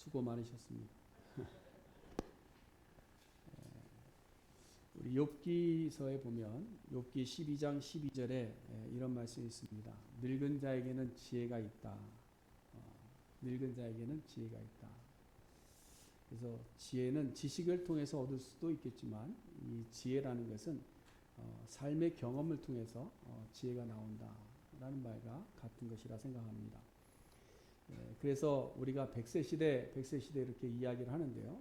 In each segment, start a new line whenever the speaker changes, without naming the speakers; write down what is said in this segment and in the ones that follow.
수고 많으셨습니다. 우리 욥기서에 보면 욥기 12장 12절에 이런 말씀이 있습니다. 늙은 자에게는 지혜가 있다. 늙은 자에게는 지혜가 있다. 그래서 지혜는 지식을 통해서 얻을 수도 있겠지만 이 지혜라는 것은 삶의 경험을 통해서 지혜가 나온다라는 말과 같은 것이라 생각합니다. 그래서 우리가 100세 시대 이렇게 이야기를 하는데요.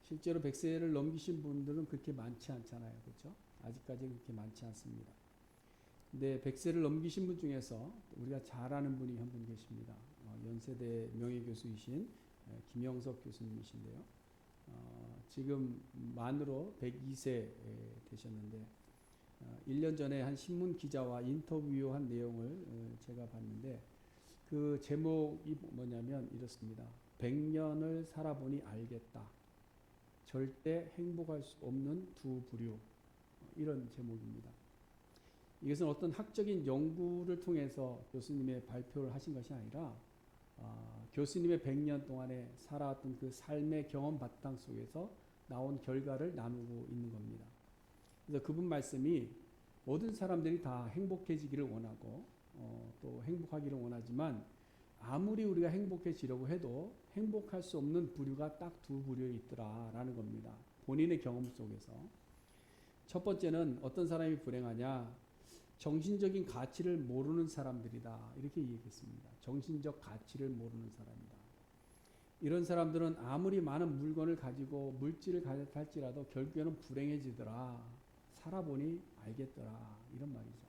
실제로 100세를 넘기신 분들은 그렇게 많지 않잖아요. 그렇죠? 아직까지 그렇게 많지 않습니다. 근데 100세를 넘기신 분 중에서 우리가 잘 아는 분이 한 분 계십니다. 연세대 명예교수이신 김영석 교수님이신데요. 지금 만으로 102세 되셨는데 1년 전에 한 신문 기자와 인터뷰한 내용을 제가 봤는데 그 제목이 뭐냐면 이렇습니다. 100년을 살아보니 알겠다. 절대 행복할 수 없는 두 부류. 이런 제목입니다. 이것은 어떤 학적인 연구를 통해서 교수님의 발표를 하신 것이 아니라 교수님의 100년 동안에 살아왔던 그 삶의 경험 바탕 속에서 나온 결과를 나누고 있는 겁니다. 그래서 그분 말씀이 모든 사람들이 다 행복해지기를 원하고 또 행복하기를 원하지만 아무리 우리가 행복해지려고 해도 행복할 수 없는 부류가 딱 두 부류 있더라라는 겁니다. 본인의 경험 속에서. 첫 번째는 어떤 사람이 불행하냐? 정신적인 가치를 모르는 사람들이다. 이렇게 얘기했습니다. 정신적 가치를 모르는 사람이다. 이런 사람들은 아무리 많은 물건을 가지고 물질을 가졌다 할지라도 결국에는 불행해지더라. 살아보니 알겠더라. 이런 말이죠.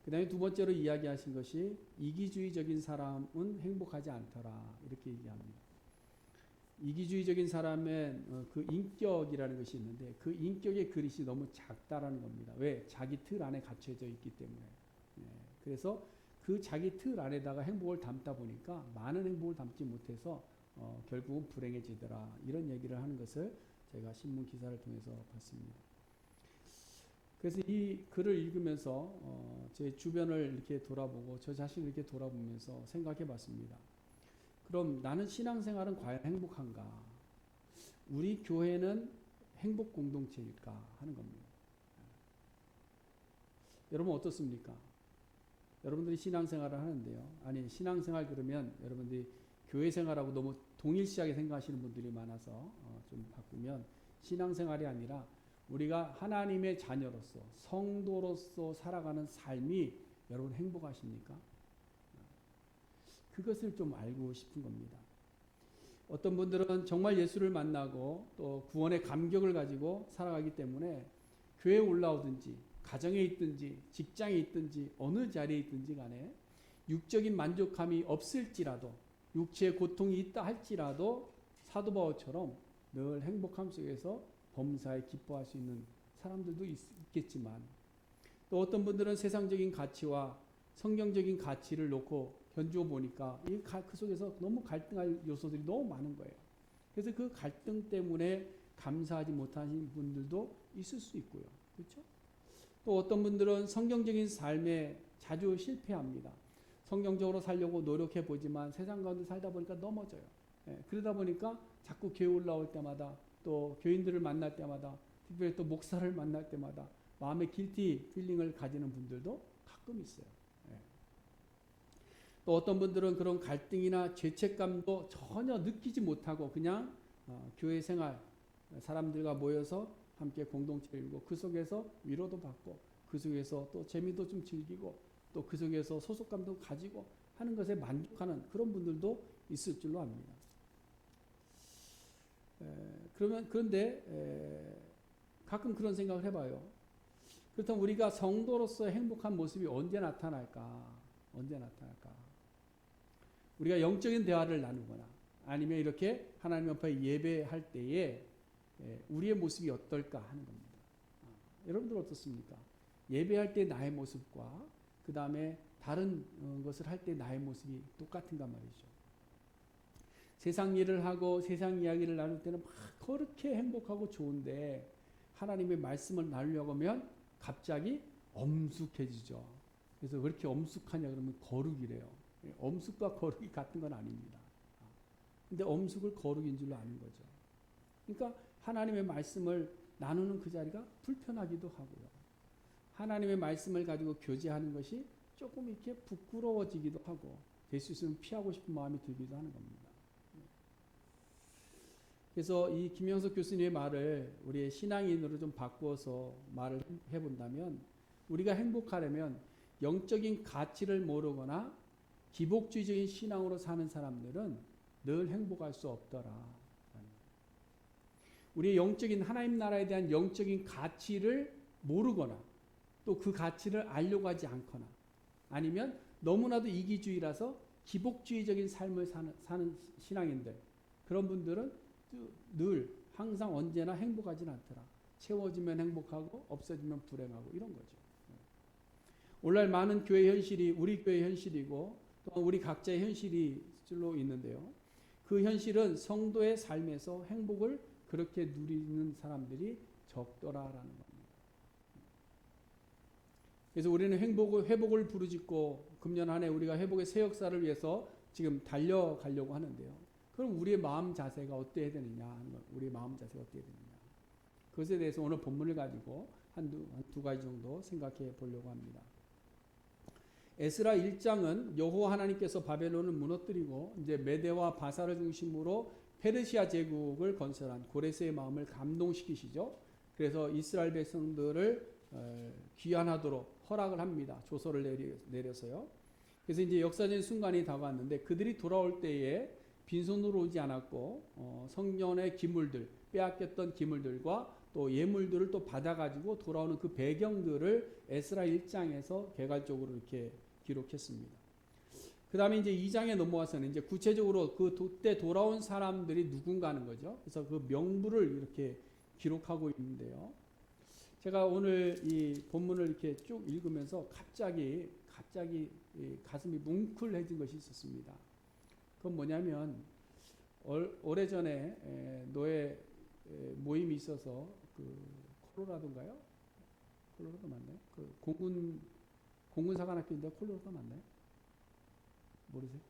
그 다음에 두 번째로 이야기하신 것이 이기주의적인 사람은 행복하지 않더라. 이렇게 얘기합니다. 이기주의적인 사람의 그 인격이라는 것이 있는데 그 인격의 그릇이 너무 작다라는 겁니다. 왜? 자기 틀 안에 갇혀져 있기 때문에. 그래서 그 자기 틀 안에다가 행복을 담다 보니까 많은 행복을 담지 못해서 결국은 불행해지더라. 이런 얘기를 하는 것을 제가 신문 기사를 통해서 봤습니다. 그래서 이 글을 읽으면서 제 주변을 이렇게 돌아보고 저 자신을 이렇게 돌아보면서 생각해 봤습니다. 그럼 나는 신앙생활은 과연 행복한가? 우리 교회는 행복 공동체일까? 하는 겁니다. 여러분 어떻습니까? 여러분들이 신앙생활을 하는데요. 아니 신앙생활 그러면 여러분들이 교회생활하고 너무 동일시하게 생각하시는 분들이 많아서 좀 바꾸면 신앙생활이 아니라 우리가 하나님의 자녀로서 성도로서 살아가는 삶이 여러분 행복하십니까? 그것을 좀 알고 싶은 겁니다. 어떤 분들은 정말 예수를 만나고 또 구원의 감격을 가지고 살아가기 때문에 교회에 올라오든지 가정에 있든지 직장에 있든지 어느 자리에 있든지 간에 육적인 만족함이 없을지라도 육체의 고통이 있다 할지라도 사도 바울처럼 늘 행복함 속에서 범사에 기뻐할 수 있는 사람들도 있겠지만 또 어떤 분들은 세상적인 가치와 성경적인 가치를 놓고 견주어 보니까 그 속에서 너무 갈등할 요소들이 너무 많은 거예요. 그래서 그 갈등 때문에 감사하지 못하신 분들도 있을 수 있고요. 그렇죠? 또 어떤 분들은 성경적인 삶에 자주 실패합니다. 성경적으로 살려고 노력해 보지만 세상 가운데 살다 보니까 넘어져요. 그러다 보니까 자꾸 교회 올라올 때마다 또 교인들을 만날 때마다 특별히 또 목사를 만날 때마다 마음의 길티 필링을 가지는 분들도 가끔 있어요. 또 어떤 분들은 그런 갈등이나 죄책감도 전혀 느끼지 못하고 그냥 교회 생활 사람들과 모여서 함께 공동체를 이루고 그 속에서 위로도 받고 그 속에서 또 재미도 좀 즐기고 또 그 속에서 소속감도 가지고 하는 것에 만족하는 그런 분들도 있을 줄로 압니다. 그런데 가끔 그런 생각을 해봐요. 그렇다면 우리가 성도로서 행복한 모습이 언제 나타날까? 언제 나타날까? 우리가 영적인 대화를 나누거나 아니면 이렇게 하나님 앞에 예배할 때에 우리의 모습이 어떨까 하는 겁니다. 여러분들 어떻습니까? 예배할 때 나의 모습과 그 다음에 다른 것을 할 때 나의 모습이 똑같은가 말이죠. 세상 일을 하고 세상 이야기를 나눌 때는 막 그렇게 행복하고 좋은데 하나님의 말씀을 나누려고 하면 갑자기 엄숙해지죠. 그래서 왜 이렇게 엄숙하냐 그러면 거룩이래요. 엄숙과 거룩이 같은 건 아닙니다. 근데 엄숙을 거룩인 줄로 아는 거죠. 그러니까 하나님의 말씀을 나누는 그 자리가 불편하기도 하고요. 하나님의 말씀을 가지고 교제하는 것이 조금 이렇게 부끄러워지기도 하고, 될 수 있으면 피하고 싶은 마음이 들기도 하는 겁니다. 그래서 이 김영석 교수님의 말을 우리의 신앙인으로 좀 바꾸어서 말을 해본다면, 우리가 행복하려면 영적인 가치를 모르거나 기복주의적인 신앙으로 사는 사람들은 늘 행복할 수 없더라. 우리의 영적인 하나님 나라에 대한 영적인 가치를 모르거나 또 그 가치를 알려고 하지 않거나, 아니면 너무나도 이기주의라서 기복주의적인 삶을 사는 신앙인들, 그런 분들은 늘 항상 언제나 행복하진 않더라. 채워지면 행복하고 없어지면 불행하고 이런 거죠. 오늘날 많은 교회 현실이 우리 교회 현실이고 또 우리 각자의 현실이로 있는데요. 그 현실은 성도의 삶에서 행복을 그렇게 누리는 사람들이 적더라라는 겁니다. 그래서 우리는 회복을 부르짖고 금년 한 해 우리가 회복의 새 역사를 위해서 지금 달려가려고 하는데요. 그럼 우리의 마음 자세가 어때야 되느냐 하는 것, 우리의 마음 자세가 어때야 되느냐. 그것에 대해서 오늘 본문을 가지고 두 가지 정도 생각해 보려고 합니다. 에스라 1장은 여호와 하나님께서 바벨론을 무너뜨리고 이제 메대와 바사를 중심으로 페르시아 제국을 건설한 고레스의 마음을 감동시키시죠. 그래서 이스라엘 백성들을 귀환하도록 허락을 합니다. 조서를 내려서요. 그래서 이제 역사적인 순간이 다가왔는데, 그들이 돌아올 때에 빈손으로 오지 않았고 성전의 기물들, 빼앗겼던 기물들과 또 예물들을 또 받아가지고 돌아오는 그 배경들을 에스라 1장에서 개괄적으로 이렇게 기록했습니다. 그 다음에 이제 2장에 넘어와서는 이제 구체적으로 그때 돌아온 사람들이 누군가 하는 거죠. 그래서 그 명부를 이렇게 기록하고 있는데요. 제가 오늘 이 본문을 이렇게 쭉 읽으면서 갑자기 가슴이 뭉클해진 것이 있었습니다. 그건 뭐냐면 오래전에 노예 모임이 있어서 그 콜로라도인가요? 콜로라도 맞나요? 그 공군사관학교인데 콜로라도 맞나요? 모르세요?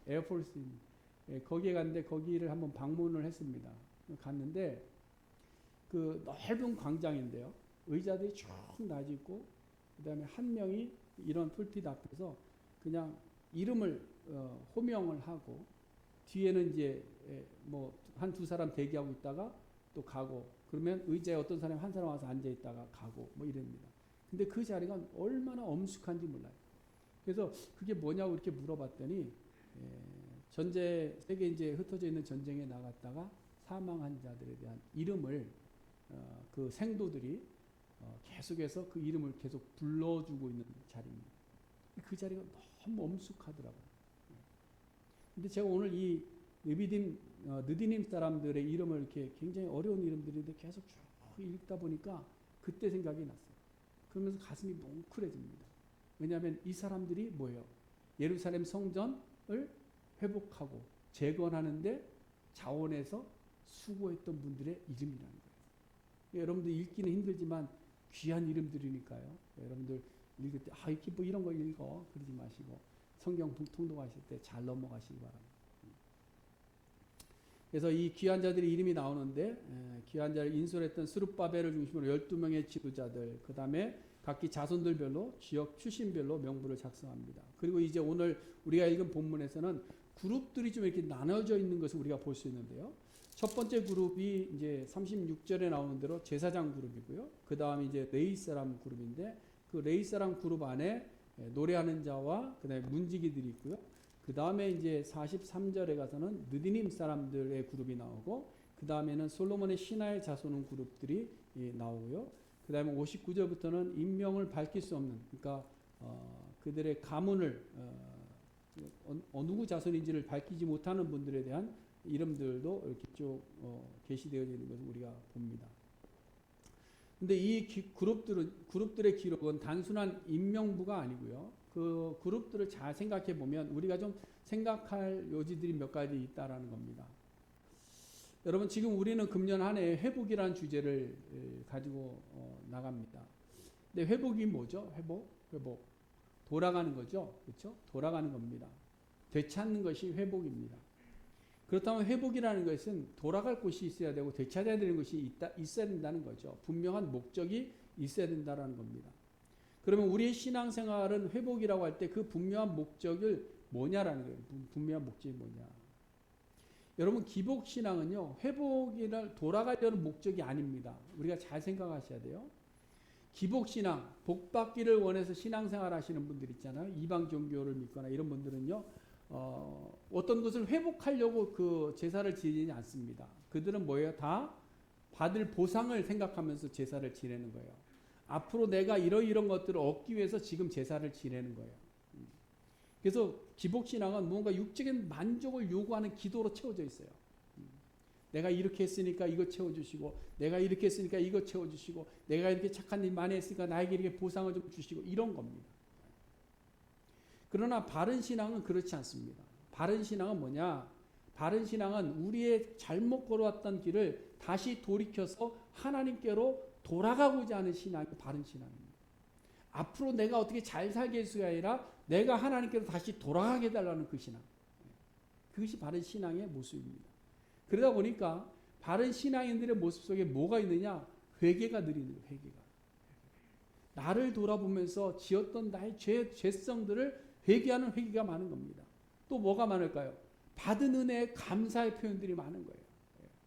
에어포스 거기에 갔는데 거기를 한번 방문을 했습니다. 갔는데 그 넓은 광장인데요. 의자들이 쭉 놔져 있고, 그 다음에 한 명이 이런 풀빛 앞에서 그냥 이름을 호명을 하고, 뒤에는 이제 뭐 한 두 사람 대기하고 있다가 또 가고, 그러면 의자에 어떤 사람이 한 사람 와서 앉아 있다가 가고 뭐 이럽니다. 근데 그 자리가 얼마나 엄숙한지 몰라요. 그래서 그게 뭐냐고 이렇게 물어봤더니 세계 이제 흩어져 있는 전쟁에 나갔다가 사망한 자들에 대한 이름을 그 생도들이 계속해서 그 이름을 계속 불러주고 있는 자리입니다. 그 자리가 너무 엄숙하더라고요. 근데 제가 오늘 이 느디님 사람들의 이름을 이렇게 굉장히 어려운 이름들인데 계속 쭉 읽다 보니까 그때 생각이 났어요. 그러면서 가슴이 뭉클해집니다. 왜냐하면 이 사람들이 뭐예요? 예루살렘 성전을 회복하고 재건하는데 자원해서 수고했던 분들의 이름이라는 거예요. 여러분들 읽기는 힘들지만 귀한 이름들이니까요. 여러분들 읽을 때 이렇게 뭐 이런 거 읽어 그러지 마시고 성경 통독하실 때 잘 넘어가시기 바랍니다. 그래서 이 귀한 자들의 이름이 나오는데, 귀한 자를 인솔했던 스룹바벨을 중심으로 12명의 지도자들, 그 다음에 각기 자손들별로 지역 출신별로 명부를 작성합니다. 그리고 이제 오늘 우리가 읽은 본문에서는 그룹들이 좀 이렇게 나눠져 있는 것을 우리가 볼 수 있는데요. 첫 번째 그룹이 이제 36절에 나오는 대로 제사장 그룹이고요. 그 다음에 이제 레위 사람 그룹인데, 그 레위 사람 그룹 안에 노래하는 자와 그 다음에 문지기들이 있고요. 그 다음에 이제 43절에 가서는 느디님 사람들의 그룹이 나오고, 그 다음에는 솔로몬의 신하의 자손 그룹들이 나오고요. 그 다음에 59절부터는 인명을 밝힐 수 없는, 그러니까 그들의 가문을 누구 자손인지를 밝히지 못하는 분들에 대한 이름들도 이렇게 쭉 게시되어 있는 것을 우리가 봅니다. 근데 이 그룹들의 기록은 단순한 인명부가 아니고요. 그 그룹들을 잘 생각해 보면 우리가 좀 생각할 요지들이 몇 가지 있다라는 겁니다. 여러분, 지금 우리는 금년 한 해 회복이라는 주제를 가지고 나갑니다. 근데 회복이 뭐죠? 회복. 돌아가는 거죠. 그렇죠? 돌아가는 겁니다. 되찾는 것이 회복입니다. 그렇다면 회복이라는 것은 돌아갈 곳이 있어야 되고 되찾아야 되는 것이 있어야 된다는 거죠. 분명한 목적이 있어야 된다는 겁니다. 그러면 우리의 신앙생활은 회복이라고 할 때 그 분명한 목적을 뭐냐라는 거예요. 분명한 목적이 뭐냐. 여러분 기복신앙은요. 회복이나 돌아가려는 목적이 아닙니다. 우리가 잘 생각하셔야 돼요. 기복신앙, 복받기를 원해서 신앙생활 하시는 분들 있잖아요. 이방 종교를 믿거나 이런 분들은요. 어떤 것을 회복하려고 그 제사를 지내지 않습니다. 그들은 뭐예요? 다 받을 보상을 생각하면서 제사를 지내는 거예요. 앞으로 내가 이런 것들을 얻기 위해서 지금 제사를 지내는 거예요. 그래서 기복신앙은 뭔가 육적인 만족을 요구하는 기도로 채워져 있어요. 내가 이렇게 했으니까 이거 채워주시고, 내가 이렇게 했으니까 이거 채워주시고, 내가 이렇게 착한 일 많이 했으니까 나에게 이렇게 보상을 좀 주시고, 이런 겁니다. 그러나 바른 신앙은 그렇지 않습니다. 바른 신앙은 뭐냐? 바른 신앙은 우리의 잘못 걸어왔던 길을 다시 돌이켜서 하나님께로 돌아가고자 하는 신앙이 바른 신앙입니다. 앞으로 내가 어떻게 잘 살게 해주가 아니라 내가 하나님께로 다시 돌아가게 해달라는 그 신앙. 그것이 바른 신앙의 모습입니다. 그러다 보니까 바른 신앙인들의 모습 속에 뭐가 있느냐? 회개가 느리는 거예요. 회개가. 나를 돌아보면서 지었던 나의 죄성들을 회개하는 회개가 많은 겁니다. 또 뭐가 많을까요? 받은 은혜에 감사의 표현들이 많은 거예요.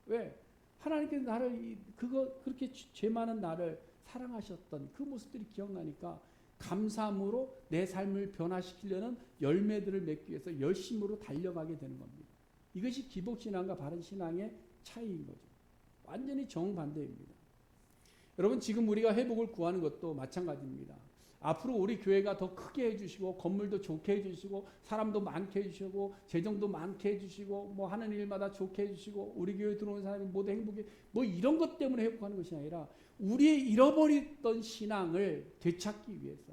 왜? 하나님께서 나를 그렇게 죄 많은 나를 사랑하셨던 그 모습들이 기억나니까 감사함으로 내 삶을 변화시키려는 열매들을 맺기 위해서 열심으로 달려가게 되는 겁니다. 이것이 기복신앙과 바른 신앙의 차이인 거죠. 완전히 정반대입니다. 여러분 지금 우리가 회복을 구하는 것도 마찬가지입니다. 앞으로 우리 교회가 더 크게 해주시고 건물도 좋게 해주시고 사람도 많게 해주시고 재정도 많게 해주시고 뭐 하는 일마다 좋게 해주시고 우리 교회 들어오는 사람이 모두 행복해 뭐 이런 것 때문에 회복하는 것이 아니라 우리의 잃어버렸던 신앙을 되찾기 위해서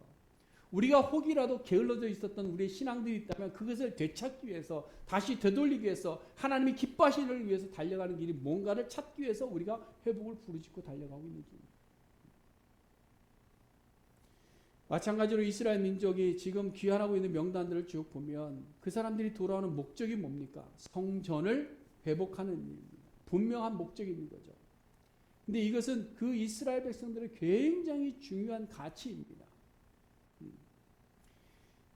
우리가 혹이라도 게을러져 있었던 우리의 신앙들이 있다면 그것을 되찾기 위해서 다시 되돌리기 위해서 하나님이 기뻐하시는 위해서 달려가는 길이 뭔가를 찾기 위해서 우리가 회복을 부르짖고 달려가고 있는 길입니다. 마찬가지로 이스라엘 민족이 지금 귀환하고 있는 명단들을 쭉 보면 그 사람들이 돌아오는 목적이 뭡니까? 성전을 회복하는 일입니다. 분명한 목적이 있는 거죠. 근데 이것은 그 이스라엘 백성들의 굉장히 중요한 가치입니다.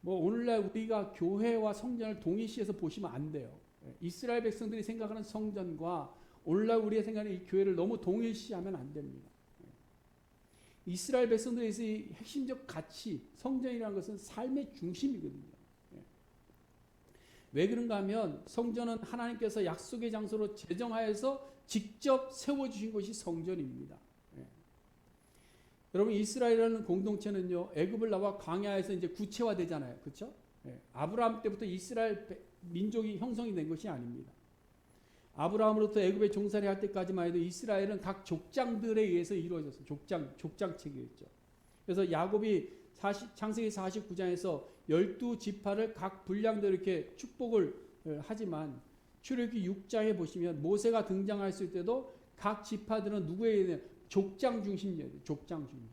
뭐 오늘날 우리가 교회와 성전을 동일시해서 보시면 안 돼요. 이스라엘 백성들이 생각하는 성전과 오늘날 우리가 생각하는 이 교회를 너무 동일시하면 안 됩니다. 이스라엘 백성들에서 이 핵심적 가치, 성전이라는 것은 삶의 중심이거든요. 왜 그런가 하면 성전은 하나님께서 약속의 장소로 제정하여서 직접 세워주신 것이 성전입니다. 여러분 이스라엘이라는 공동체는요, 애굽을 나와 광야에서 이제 구체화되잖아요. 그렇죠? 아브라함 때부터 이스라엘 민족이 형성이 된 것이 아닙니다. 아브라함으로부터 애굽에 종살이 할 때까지만 해도 이스라엘은 각 족장들에 의해서 이루어졌어요. 족장체계였죠. 그래서 야곱이 창세기 49장에서 12지파를 각 분량대로 이렇게 축복을 하지만 출애굽기 6장에 보시면 모세가 등장했을 때도 각 지파들은 누구에 의해 족장 중심이에요. 족장 중심.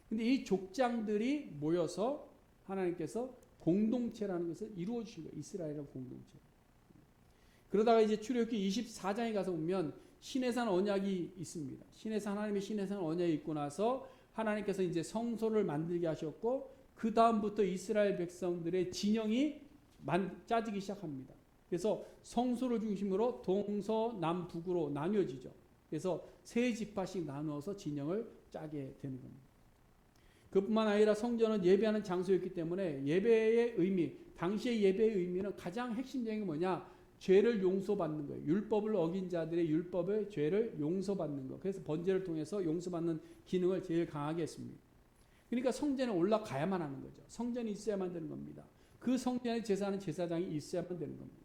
근데 이 족장들이 모여서 하나님께서 공동체라는 것을 이루어 주신 거예요. 이스라엘의 공동체. 그러다가 이제 출애굽기 24장에 가서 보면 시내산 언약이 있습니다. 하나님의 시내산 언약이 있고 나서 하나님께서 이제 성소를 만들게 하셨고 그 다음부터 이스라엘 백성들의 진영이 짜지기 시작합니다. 그래서 성소를 중심으로 동서남북으로 나뉘어지죠. 그래서 세 지파씩 나누어서 진영을 짜게 되는 겁니다. 그뿐만 아니라 성전은 예배하는 장소였기 때문에 예배의 의미, 당시의 예배의 의미는 가장 핵심적인 게 뭐냐? 죄를 용서받는 거예요. 율법을 어긴 자들의 율법의 죄를 용서받는 거. 그래서 번제를 통해서 용서받는 기능을 제일 강하게 했습니다. 그러니까 성전에 올라가야만 하는 거죠. 성전이 있어야만 되는 겁니다. 그 성전에 제사하는 제사장이 있어야만 되는 겁니다.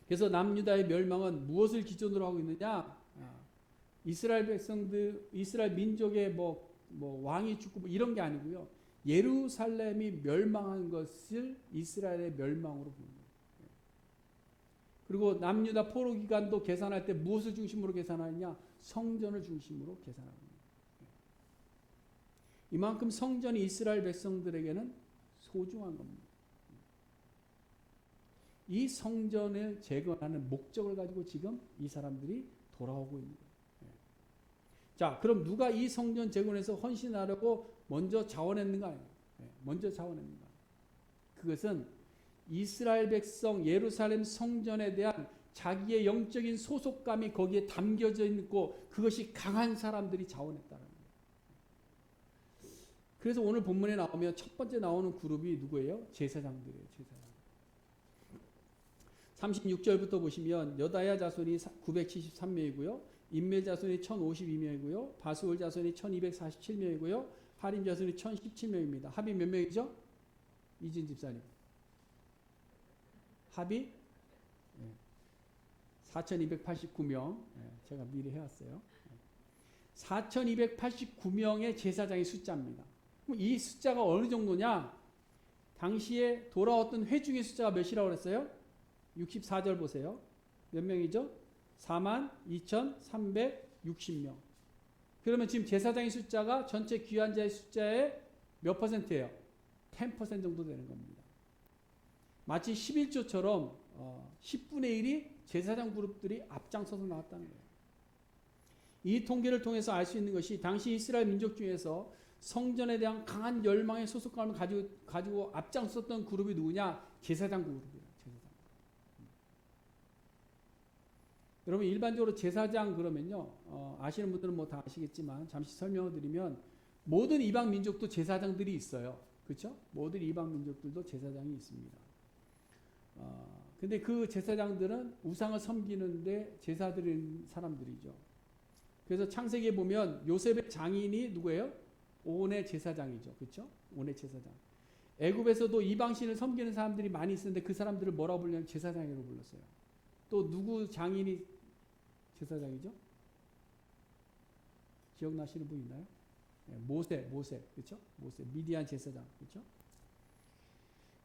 그래서 남유다의 멸망은 무엇을 기준으로 하고 있느냐? 이스라엘 백성들, 이스라엘 민족의 뭐 왕이 죽고 뭐 이런 게 아니고요. 예루살렘이 멸망한 것을 이스라엘의 멸망으로 보는 거예요. 그리고 남유다 포로 기간도 계산할 때 무엇을 중심으로 계산하느냐? 성전을 중심으로 계산합니다. 이만큼 성전이 이스라엘 백성들에게는 소중한 겁니다. 이 성전을 재건하는 목적을 가지고 지금 이 사람들이 돌아오고 있는 거예요. 자, 그럼 누가 이 성전 재건에서 헌신하려고 먼저 자원했는가? 먼저 자원했는가? 그것은 이스라엘 백성 예루살렘 성전에 대한 자기의 영적인 소속감이 거기에 담겨져 있고 그것이 강한 사람들이 자원했다는 거예요. 그래서 오늘 본문에 나오면 첫 번째 나오는 그룹이 누구예요? 제사장들이에요. 제사장. 36절부터 보시면 여다야 자손이 973명이고요. 인멜 자손이 1052명이고요. 바수올 자손이 1247명이고요. 하림 자손이 1017명입니다. 합이 몇 명이죠? 이진 집사님. 합이 4289명. 제가 미리 해왔어요. 4289명의 제사장의 숫자입니다. 그럼 이 숫자가 어느 정도냐? 당시에 돌아왔던 회중의 숫자가 몇이라고 그랬어요? 64절 보세요. 몇 명이죠? 42,360명. 그러면 지금 제사장의 숫자가 전체 귀환자의 숫자의 몇 퍼센트예요? 10% 정도 되는 겁니다. 마치 11조처럼 10분의 1이 제사장 그룹들이 앞장서서 나왔다는 거예요. 이 통계를 통해서 알 수 있는 것이 당시 이스라엘 민족 중에서 성전에 대한 강한 열망의 소속감을 가지고 앞장섰던 그룹이 누구냐? 제사장 그룹이에요. 제사장. 여러분 일반적으로 제사장 그러면요, 아시는 분들은 뭐 다 아시겠지만 잠시 설명을 드리면 모든 이방 민족도 제사장들이 있어요. 그렇죠? 모든 이방 민족들도 제사장이 있습니다. 근데 그 제사장들은 우상을 섬기는데 제사 드리는 사람들이죠. 그래서 창세기에 보면 요셉의 장인이 누구예요? 온의 제사장이죠. 그렇죠? 온의 제사장. 애굽에서도 이방신을 섬기는 사람들이 많이 있었는데 그 사람들을 뭐라고 불렀냐면 제사장이라고 불렀어요. 또 누구 장인이 제사장이죠? 기억나시는 분 있나요? 모세, 그렇죠? 모세, 미디안 제사장, 그렇죠?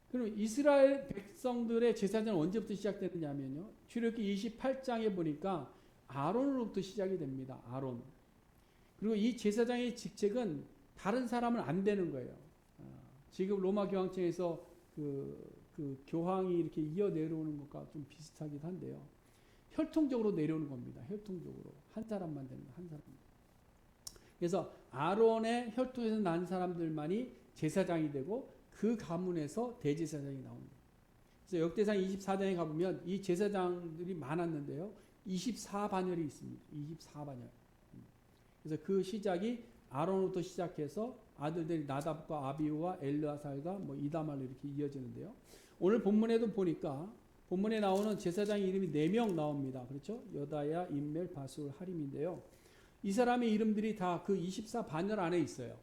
그럼 이스라엘 백성들의 제사장은 언제부터 시작됐느냐면요. 출애굽기 28장에 보니까 아론으로부터 시작이 됩니다. 아론. 그리고 이 제사장의 직책은 다른 사람은 안 되는 거예요. 지금 로마 교황청에서 그 교황이 이렇게 이어 내려오는 것과 좀 비슷하기도 한데요. 혈통적으로 내려오는 겁니다. 혈통적으로. 한 사람만 되는 거예요. 한 사람. 그래서 아론의 혈통에서 난 사람들만이 제사장이 되고 그 가문에서 대제사장이 나옵니다. 그래서 역대상 24장에 가보면 이 제사장들이 많았는데요. 24반열이 있습니다. 24반열. 그래서 그 시작이 아론부터 시작해서 아들들이 나답과 아비후와 엘르아살과 뭐 이다말로 이렇게 이어지는데요. 오늘 본문에도 보니까 본문에 나오는 제사장 이름이 4명 나옵니다. 그렇죠? 여다야, 인멜, 바술, 하림인데요. 이 사람의 이름들이 다 그 24반열 안에 있어요.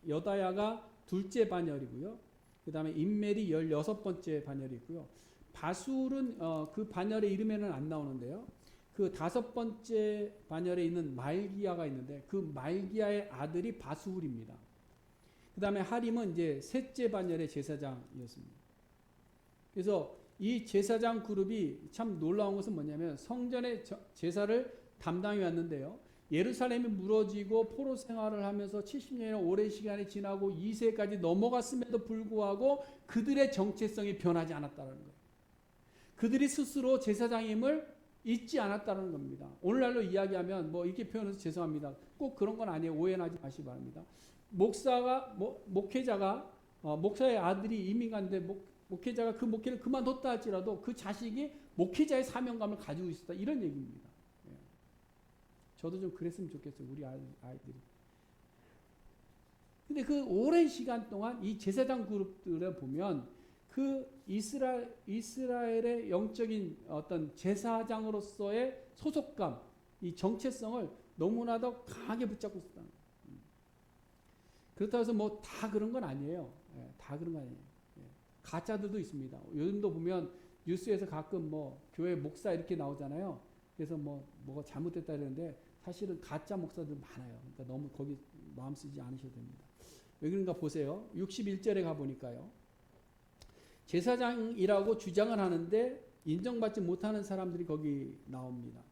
여다야가 둘째 반열이고요. 그 다음에 인멜이 16번째 반열이고요. 바술은 그 반열의 이름에는 안 나오는데요. 그 5번째 반열에 있는 말기야가 있는데 그 말기야의 아들이 바수울입니다. 그 다음에 하림은 이제 셋째 반열의 제사장이었습니다. 그래서 이 제사장 그룹이 참 놀라운 것은 뭐냐면 성전의 제사를 담당해 왔는데요. 예루살렘이 무너지고 포로 생활을 하면서 70년의 오랜 시간이 지나고 2세까지 넘어갔음에도 불구하고 그들의 정체성이 변하지 않았다는 거예요. 그들이 스스로 제사장임을 잊지 않았다는 겁니다. 오늘날로 이야기하면 뭐 이렇게 표현해서 죄송합니다. 꼭 그런 건 아니에요. 오해하지 마시기 바랍니다. 목회자가 목사의 아들이 이민 갔는데 목회자가 그 목회를 그만뒀다 할지라도 그 자식이 목회자의 사명감을 가지고 있었다. 이런 얘기입니다. 저도 좀 그랬으면 좋겠어요. 우리 아이들이. 근데 그 오랜 시간 동안 이 제사장 그룹들을 보면 그 이스라엘의 영적인 어떤 제사장으로서의 소속감, 이 정체성을 너무나도 강하게 붙잡고 있었다. 그렇다고 해서 뭐 다 그런 건 아니에요. 다 그런 건 아니에요. 가짜들도 있습니다. 요즘도 보면 뉴스에서 가끔 뭐 교회 목사 이렇게 나오잖아요. 그래서 뭐가 잘못됐다 이러는데 사실은 가짜 목사들 많아요. 그러니까 너무 거기 마음 쓰지 않으셔도 됩니다. 왜 그런가 보세요. 61절에 가보니까요. 제사장이라고 주장을 하는데 인정받지 못하는 사람들이 거기 나옵니다.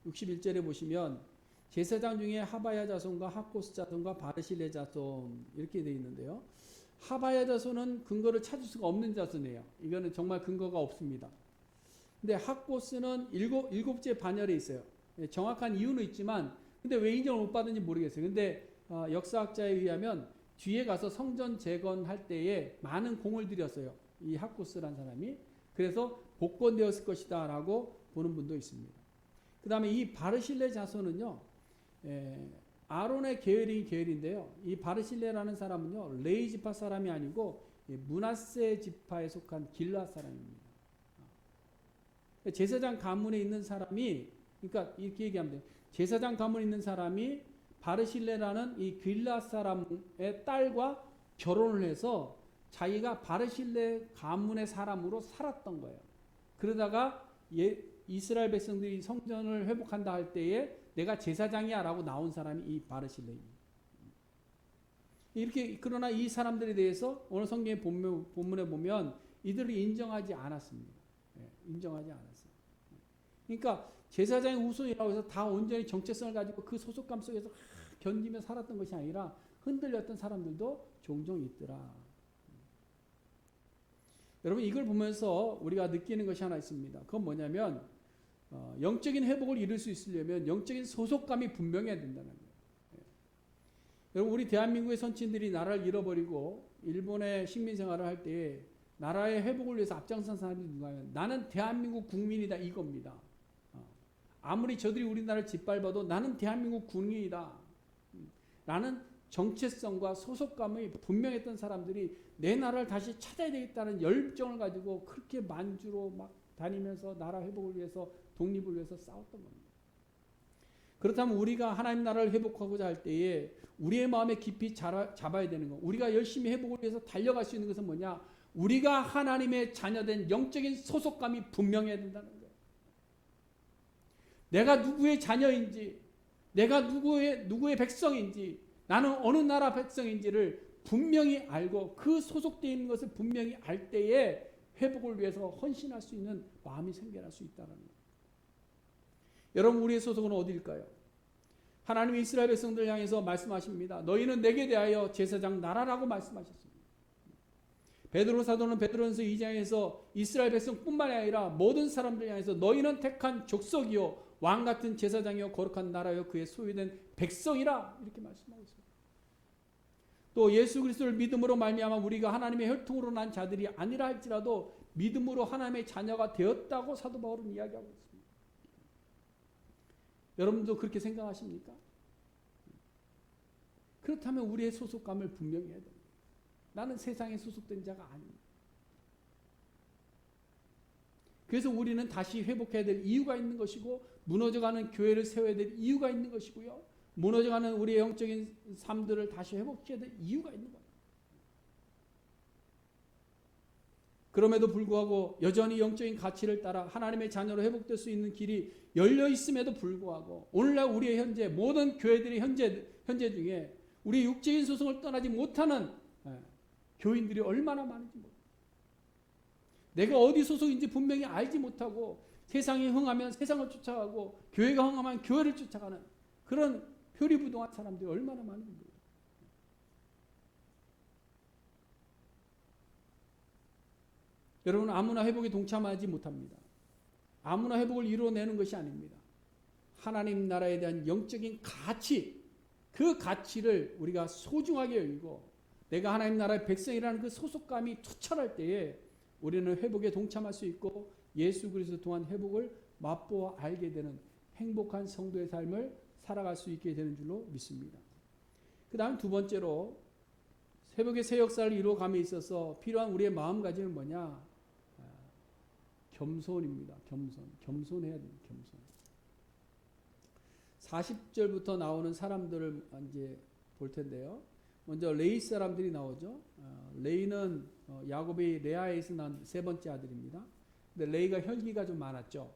61절에 보시면 제사장 중에 하바야 자손과 하코스 자손과 바르실레 자손 이렇게 되어 있는데요. 하바야 자손은 근거를 찾을 수가 없는 자손이에요. 이거는 정말 근거가 없습니다. 근데 학고스는 일곱째 반열에 있어요. 정확한 이유는 있지만 근데 왜 인정을 못 받은지 모르겠어요. 근데 역사학자에 의하면 뒤에 가서 성전 재건할 때에 많은 공을 들였어요. 이 학고스라는 사람이. 그래서 복권되었을 것이다 라고 보는 분도 있습니다. 그 다음에 이 바르실레 자손은요, 아론의 계열인데요. 이 바르실레라는 사람은요, 레위 지파 사람이 아니고 므낫세 지파에 속한 길앗 사람입니다. 제사장 가문에 있는 사람이, 그러니까 이렇게 얘기하면 돼요. 제사장 가문에 있는 사람이 바르실레라는 이 길앗 사람의 딸과 결혼을 해서 자기가 바르실레 가문의 사람으로 살았던 거예요. 그러다가 이스라엘 백성들이 성전을 회복한다 할 때에 내가 제사장이야 라고 나온 사람이 이 바르실레입니다. 이렇게, 그러나 이 사람들에 대해서 오늘 성경의 본문에 보면 이들이 인정하지 않았습니다. 인정하지 않았어요. 그러니까 제사장의 후손이라고 해서 다 온전히 정체성을 가지고 그 소속감 속에서 견디며 살았던 것이 아니라 흔들렸던 사람들도 종종 있더라. 여러분, 이걸 보면서 우리가 느끼는 것이 하나 있습니다. 그건 뭐냐면 영적인 회복을 이룰 수 있으려면 영적인 소속감이 분명해야 된다는 거예요. 여러분, 우리 대한민국의 선친들이 나라를 잃어버리고 일본의 식민생활을 할 때에 나라의 회복을 위해서 앞장선 사람이 누가면 나는 대한민국 국민이다 이겁니다. 아무리 저들이 우리나라를 짓밟아도 나는 대한민국 국민이다. 라는 정체성과 소속감이 분명했던 사람들이 내 나라를 다시 찾아야 되겠다는 열정을 가지고 그렇게 만주로 막 다니면서 나라 회복을 위해서 독립을 위해서 싸웠던 겁니다. 그렇다면 우리가 하나님 나라를 회복하고자 할 때에 우리의 마음에 깊이 잡아야 되는 것, 우리가 열심히 회복을 위해서 달려갈 수 있는 것은 뭐냐? 우리가 하나님의 자녀된 영적인 소속감이 분명해야 된다는 거예요. 내가 누구의 자녀인지, 내가 누구의 백성인지, 나는 어느 나라 백성인지를 분명히 알고 그 소속되어 있는 것을 분명히 알 때에 회복을 위해서 헌신할 수 있는 마음이 생겨날 수 있다는 거예요. 여러분, 우리의 소속은 어디일까요? 하나님이 이스라엘 백성들 향해서 말씀하십니다. 너희는 내게 대하여 제사장 나라라고 말씀하셨습니다. 베드로 사도는 베드로전서 2장에서 이스라엘 백성뿐만이 아니라 모든 사람들 향해서 너희는 택한 족속이요 왕같은 제사장이요 거룩한 나라요 그의 소유된 백성이라 이렇게 말씀하고 있습니다. 또 예수 그리스도를 믿음으로 말미암아 우리가 하나님의 혈통으로 난 자들이 아니라 할지라도 믿음으로 하나님의 자녀가 되었다고 사도 바울은 이야기하고 있습니다. 여러분도 그렇게 생각하십니까? 그렇다면 우리의 소속감을 분명히 해야 됩니다. 나는 세상에 소속된 자가 아닙니다. 그래서 우리는 다시 회복해야 될 이유가 있는 것이고 무너져가는 교회를 세워야 될 이유가 있는 것이고요. 무너져가는 우리의 영적인 삶들을 다시 회복해야 될 이유가 있는 거예요. 그럼에도 불구하고 여전히 영적인 가치를 따라 하나님의 자녀로 회복될 수 있는 길이 열려 있음에도 불구하고 오늘날 우리의 현재 모든 교회들이 현재 중에 우리 육체인 소속을 떠나지 못하는 교인들이 얼마나 많은지 모릅니다. 내가 어디 소속인지 분명히 알지 못하고 세상이 흥하면 세상을 쫓아가고 교회가 흥하면 교회를 쫓아가는 그런 표리부동한 사람들이 얼마나 많은지 모릅니다. 여러분, 아무나 회복에 동참하지 못합니다. 아무나 회복을 이루어내는 것이 아닙니다. 하나님 나라에 대한 영적인 가치, 그 가치를 우리가 소중하게 여기고 내가 하나님 나라의 백성이라는 그 소속감이 투철할 때에 우리는 회복에 동참할 수 있고 예수 그리스도 통한 회복을 맛보아 알게 되는 행복한 성도의 삶을 살아갈 수 있게 되는 줄로 믿습니다. 그 다음 두 번째로 회복의 새 역사를 이루어감에 있어서 필요한 우리의 마음가짐은 뭐냐? 겸손입니다. 겸손해야 됩니다. 겸손. 40절부터 나오는 사람들을 이제 볼 텐데요. 먼저 레이 사람들이 나오죠. 레이는 야곱이 레아에서 난 세 번째 아들입니다. 근데 레이가 혈기가 좀 많았죠.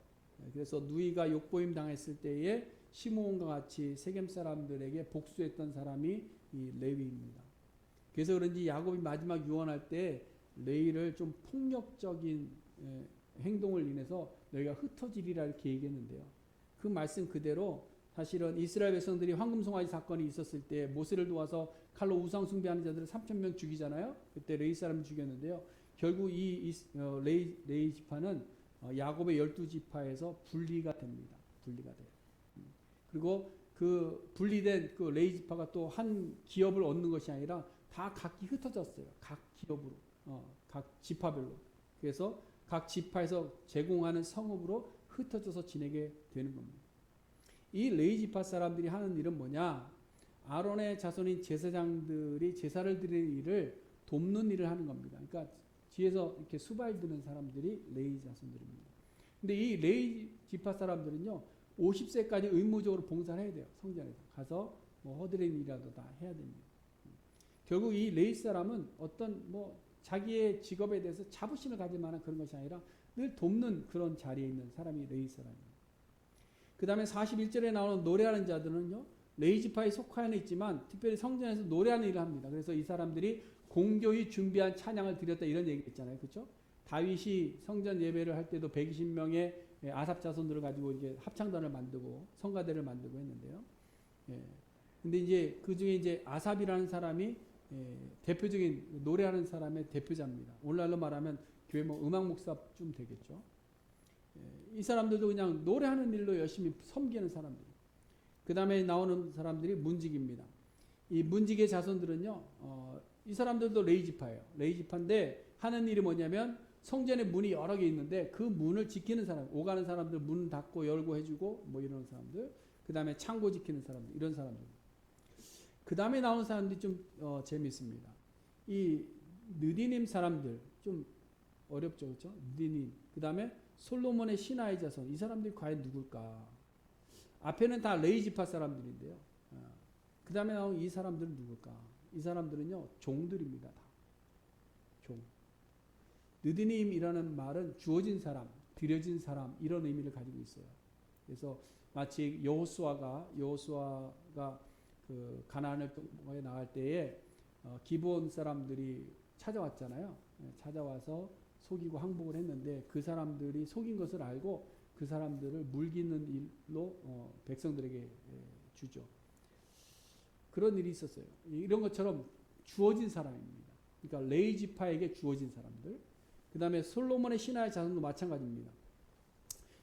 그래서 누이가 욕보임 당했을 때에 시므온과 같이 세겜 사람들에게 복수했던 사람이 이 레위입니다. 그래서 그런지 야곱이 마지막 유언할 때 레이를 좀 폭력적인 행동을 인해서 너희가 흩어지리라 이렇게 얘기했는데요. 그 말씀 그대로 사실은 이스라엘 백성들이 황금송아지 사건이 있었을 때 모세를 도와서 칼로 우상 숭배하는 자들을 3,000명 죽이잖아요. 그때 레위 사람을 죽였는데요. 결국 레위 지파는 야곱의 12지파에서 분리가 됩니다. 분리가 돼요. 그리고 그 분리된 그 레위 지파가 또 한 기업을 얻는 것이 아니라 다 각기 흩어졌어요. 각 기업으로, 각 지파별로. 그래서 각 지파에서 제공하는 성읍으로 흩어져서 지내게 되는 겁니다. 이 레위 지파 사람들이 하는 일은 뭐냐? 아론의 자손인 제사장들이 제사를 드리는 일을 돕는 일을 하는 겁니다. 그러니까 뒤에서 이렇게 수발 드는 사람들이 레위 자손들입니다. 근데 이 레위 지파 사람들은요, 50세까지 의무적으로 봉사를 해야 돼요. 성전에서 가서 뭐 허드렛 일이라도 다 해야 됩니다. 결국 이 레위 사람은 어떤 뭐 자기의 직업에 대해서 자부심을 가질 만한 그런 것이 아니라 늘 돕는 그런 자리에 있는 사람이 레위 사람입니다. 그 다음에 41절에 나오는 노래하는 자들은요, 레위 지파에 속하여는 있지만 특별히 성전에서 노래하는 일을 합니다. 그래서 이 사람들이 공교히 준비한 찬양을 드렸다 이런 얘기 있잖아요. 그렇죠? 다윗이 성전 예배를 할 때도 120명의 아삽 자손들을 가지고 이제 합창단을 만들고 성가대를 만들고 했는데요. 예. 근데 이제 그 중에 이제 아삽이라는 사람이 대표적인 노래하는 사람의 대표자입니다. 오늘날로 말하면 교회 뭐 음악 목사쯤 되겠죠. 이 사람들도 그냥 노래하는 일로 열심히 섬기는 사람들. 그 다음에 나오는 사람들이 문직입니다. 이 문직의 자손들은요, 이 사람들도 레위 지파예요. 레위 지파인데 하는 일이 뭐냐면 성전에 문이 여러 개 있는데 그 문을 지키는 사람, 오가는 사람들 문 닫고 열고 해주고 뭐 이런 사람들. 그 다음에 창고 지키는 사람들, 이런 사람들. 그 다음에 나오는 사람들이 좀 재미있습니다. 이 느디님 사람들 좀 어렵죠, 그렇죠? 느디님. 그 다음에 솔로몬의 신하의 자손. 이 사람들이 과연 누굴까? 앞에는 다 레위 지파 사람들인데요. 그 다음에 나온 이 사람들은 누굴까? 이 사람들은요, 종들입니다. 다. 종. 느디님이라는 말은 주어진 사람, 드려진 사람 이런 의미를 가지고 있어요. 그래서 마치 여호수아가 그 가나안을 나갈 때에 기브온 사람들이 찾아왔잖아요. 찾아와서 속이고 항복을 했는데 그 사람들이 속인 것을 알고 그 사람들을 물기는 일로 백성들에게 주죠. 그런 일이 있었어요. 이런 것처럼 주어진 사람입니다. 그러니까 레위 지파에게 주어진 사람들. 그 다음에 솔로몬의 신하의 자손도 마찬가지입니다.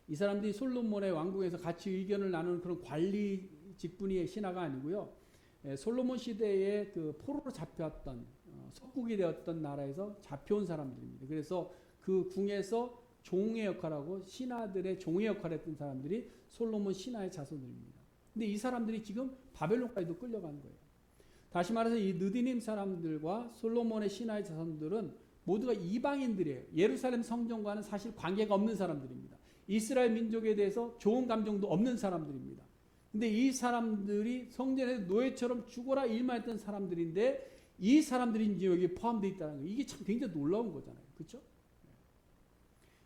이 사람들이 솔로몬의 왕궁에서 같이 의견을 나누는 그런 관리 직분의 신하가 아니고요. 솔로몬 시대에 그 포로로 잡혀왔던 속국이 되었던 나라에서 잡혀온 사람들입니다. 그래서 그 궁에서 종의 역할하고 신하들의 종의 역할을 했던 사람들이 솔로몬 신하의 자손들입니다. 근데 이 사람들이 지금 바벨론까지도 끌려간 거예요. 다시 말해서 이 느디님 사람들과 솔로몬의 신하의 자손들은 모두가 이방인들이에요. 예루살렘 성전과는 사실 관계가 없는 사람들입니다. 이스라엘 민족에 대해서 좋은 감정도 없는 사람들입니다. 근데 이 사람들이 성전에서 노예처럼 죽어라 일만 했던 사람들인데 이 사람들이 이제 여기 포함되어 있다는 거예요. 이게 참 굉장히 놀라운 거잖아요. 그렇죠?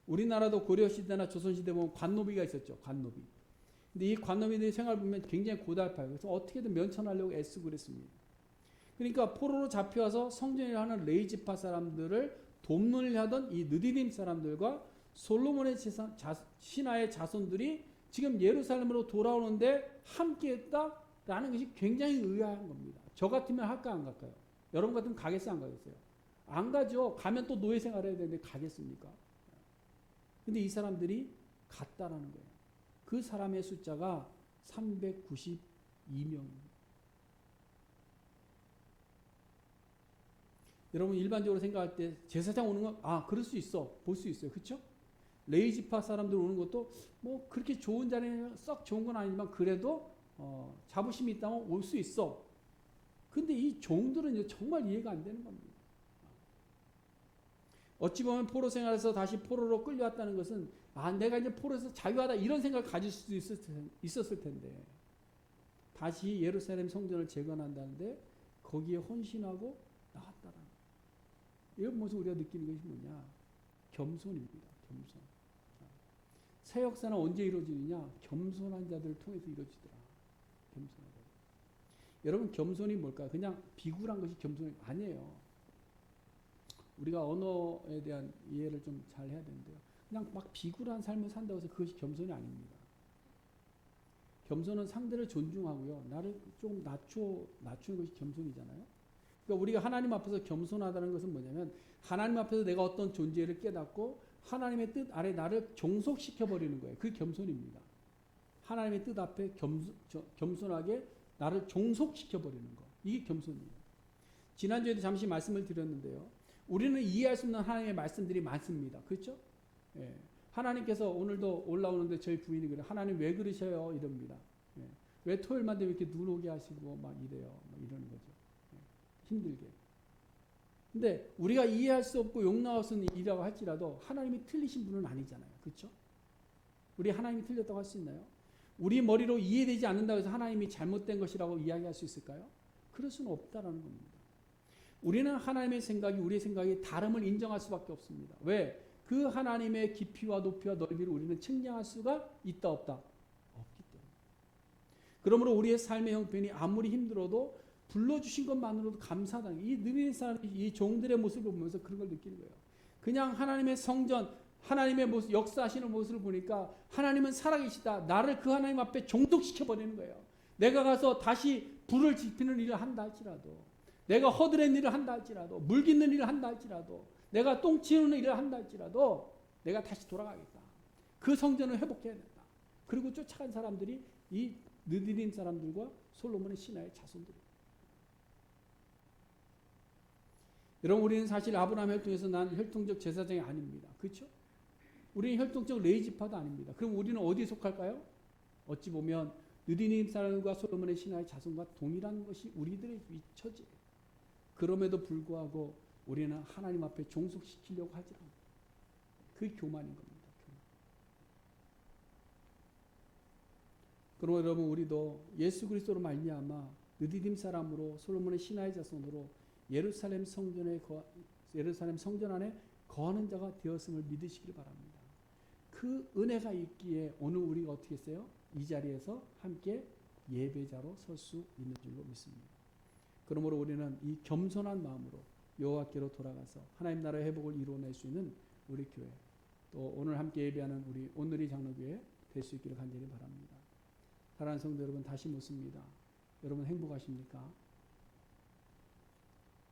우리나라도 고려시대나 조선시대 보면 관노비가 있었죠. 관노비. 근데 이 관노비들의 생활을 보면 굉장히 고달파요. 그래서 어떻게든 면천하려고 애쓰고 그랬습니다. 그러니까 포로로 잡혀와서 성전을 하는 레위 지파 사람들을 돕는 일을 하던 이 느디님 사람들과 솔로몬의 신하의 자손들이 지금 예루살렘으로 돌아오는데 함께했다라는 것이 굉장히 의아한 겁니다. 저 같으면 할까 안 갈까요? 여러분 같으면 가겠어요 안 가겠어요? 안 가죠. 가면 또 노예 생활해야 되는데 가겠습니까? 근데 이 사람들이 갔다라는 거예요. 그 사람의 숫자가 392명입니다. 여러분 일반적으로 생각할 때 제사장 오는 건 그럴 수 있어. 볼 수 있어요. 그렇죠? 레위 지파 사람들 오는 것도 뭐 그렇게 좋은 자리는 썩 좋은 건 아니지만 그래도 자부심이 있다면 올 수 있어. 근데 이 종들은 정말 이해가 안 되는 겁니다. 어찌 보면 포로 생활에서 다시 포로로 끌려왔다는 것은 내가 이제 포로에서 자유하다 이런 생각을 가질 수도 있었을 텐데 다시 예루살렘 성전을 재건한다는데 거기에 헌신하고 나왔다라는 거예요. 이런 모습 우리가 느끼는 것이 뭐냐? 겸손입니다. 겸손. 새 역사는 언제 이루어지느냐? 겸손한 자들을 통해서 이루어지더라. 겸손한 자들. 여러분 겸손이 뭘까요? 그냥 비굴한 것이 겸손이 아니에요. 우리가 언어에 대한 이해를 좀 잘 해야 되는데요. 그냥 막 비굴한 삶을 산다고 해서 그것이 겸손이 아닙니다. 겸손은 상대를 존중하고요. 나를 좀 낮추는 것이 겸손이잖아요. 그러니까 우리가 하나님 앞에서 겸손하다는 것은 뭐냐면 하나님 앞에서 내가 어떤 존재를 깨닫고 하나님의 뜻 아래 나를 종속시켜 버리는 거예요. 그게 겸손입니다. 하나님의 뜻 앞에 겸손하게 나를 종속시켜 버리는 거. 이게 겸손이에요. 지난주에도 잠시 말씀을 드렸는데요. 우리는 이해할 수 없는 하나님의 말씀들이 많습니다. 그렇죠? 예. 하나님께서 오늘도 올라오는데 저희 부인이 그래요. 하나님 왜 그러셔요? 이럽니다. 예. 왜 토요일만 되면 이렇게 눈 오게 하시고 막 이래요. 막 이러는 거죠. 예. 힘들게. 근데 우리가 이해할 수 없고 용납할 수 없는 일이라고 할지라도 하나님이 틀리신 분은 아니잖아요. 그렇죠? 우리 하나님이 틀렸다고 할 수 있나요? 우리 머리로 이해되지 않는다고 해서 하나님이 잘못된 것이라고 이야기할 수 있을까요? 그럴 수는 없다라는 겁니다. 우리는 하나님의 생각이 우리의 생각이 다름을 인정할 수밖에 없습니다. 왜? 그 하나님의 깊이와 높이와 넓이를 우리는 측량할 수가 있다 없다? 없기 때문에. 그러므로 우리의 삶의 형편이 아무리 힘들어도 불러주신 것만으로도 감사하다는 이 느린 사람, 이 종들의 모습을 보면서 그런 걸 느끼는 거예요. 그냥 하나님의 성전, 하나님의 모습, 역사하시는 모습을 보니까 하나님은 살아계시다. 나를 그 하나님 앞에 종독시켜버리는 거예요. 내가 가서 다시 불을 지피는 일을 한다 할지라도, 내가 허드렛 일을 한다 할지라도, 물 깃는 일을 한다 할지라도, 내가 똥 치우는 일을 한다 할지라도 내가 다시 돌아가겠다. 그 성전을 회복해야 된다. 그리고 쫓아간 사람들이 이 느디림 사람들과 솔로몬의 신하의 자손들입니다. 여러분, 우리는 사실 아브라함 혈통에서 난 혈통적 제사장이 아닙니다. 그렇죠? 우리는 혈통적 레위지파도 아닙니다. 그럼 우리는 어디에 속할까요? 어찌 보면 느디님 사람과 솔로몬의 신하의 자손과 동일한 것이 우리들의 처지예요. 그럼에도 불구하고 우리는 하나님 앞에 종속시키려고 하지 않아요. 그게 교만인 겁니다. 교만. 그러므로 여러분, 우리도 예수 그리스도로 말미암아 느디딤 사람으로 솔로몬의 신하의 자손으로 예루살렘 성전 안에 거하는 자가 되었음을 믿으시길 바랍니다. 그 은혜가 있기에 오늘 우리가 어떻게 했어요? 이 자리에서 함께 예배자로 설 수 있는 줄로 믿습니다. 그러므로 우리는 이 겸손한 마음으로 여호와께로 돌아가서 하나님 나라의 회복을 이루어낼 수 있는 우리 교회, 또 오늘 함께 예배하는 우리 온누리 장로교회 될 수 있기를 간절히 바랍니다. 사랑하는 성도 여러분, 다시 묻습니다. 여러분 행복하십니까?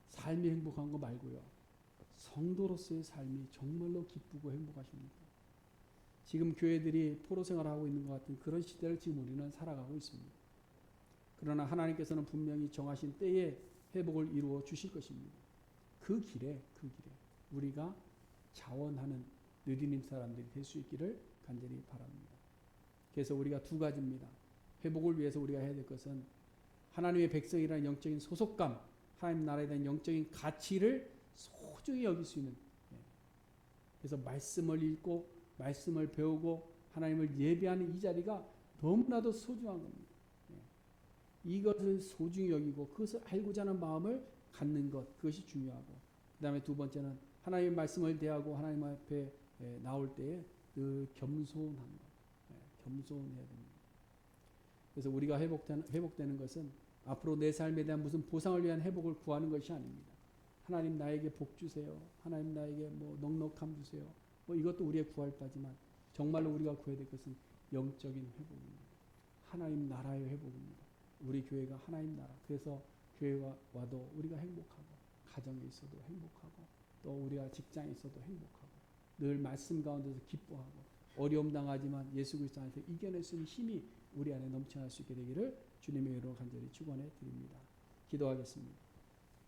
삶이 행복한 거 말고요. 성도로서의 삶이 정말로 기쁘고 행복하십니까? 지금 교회들이 포로 생활을 하고 있는 것 같은 그런 시대를 지금 우리는 살아가고 있습니다. 그러나 하나님께서는 분명히 정하신 때에 회복을 이루어 주실 것입니다. 그 길에 우리가 자원하는 느디님 사람들이 될 수 있기를 간절히 바랍니다. 그래서 우리가 두 가지입니다. 회복을 위해서 우리가 해야 될 것은 하나님의 백성이라는 영적인 소속감, 하나님 나라에 대한 영적인 가치를 소중히 여길 수 있는, 그래서 말씀을 읽고 말씀을 배우고 하나님을 예배하는 이 자리가 너무나도 소중한 겁니다. 이것을 소중히 여기고 그것을 알고자 하는 마음을 갖는 것, 그것이 중요하고, 그 다음에 두 번째는 하나님의 말씀을 대하고 하나님 앞에 나올 때에 늘 겸손한 것, 겸손해야 됩니다. 그래서 우리가 회복되는 것은 앞으로 내 삶에 대한 무슨 보상을 위한 회복을 구하는 것이 아닙니다. 하나님 나에게 복 주세요. 하나님 나에게 뭐 넉넉함 주세요. 뭐 이것도 우리의 구할 바지만 정말로 우리가 구해야 될 것은 영적인 회복입니다. 하나님 나라의 회복입니다. 우리 교회가 하나님 나라. 그래서 교회와 와도 우리가 행복하고, 가정에 있어도 행복하고, 또 우리가 직장에 있어도 행복하고, 늘 말씀 가운데서 기뻐하고, 어려움 당하지만 예수 그리스도 안에서 이겨낼 수 있는 힘이 우리 안에 넘쳐날 수 있게 되기를 주님의 이름으로 간절히 축원해 드립니다. 기도하겠습니다.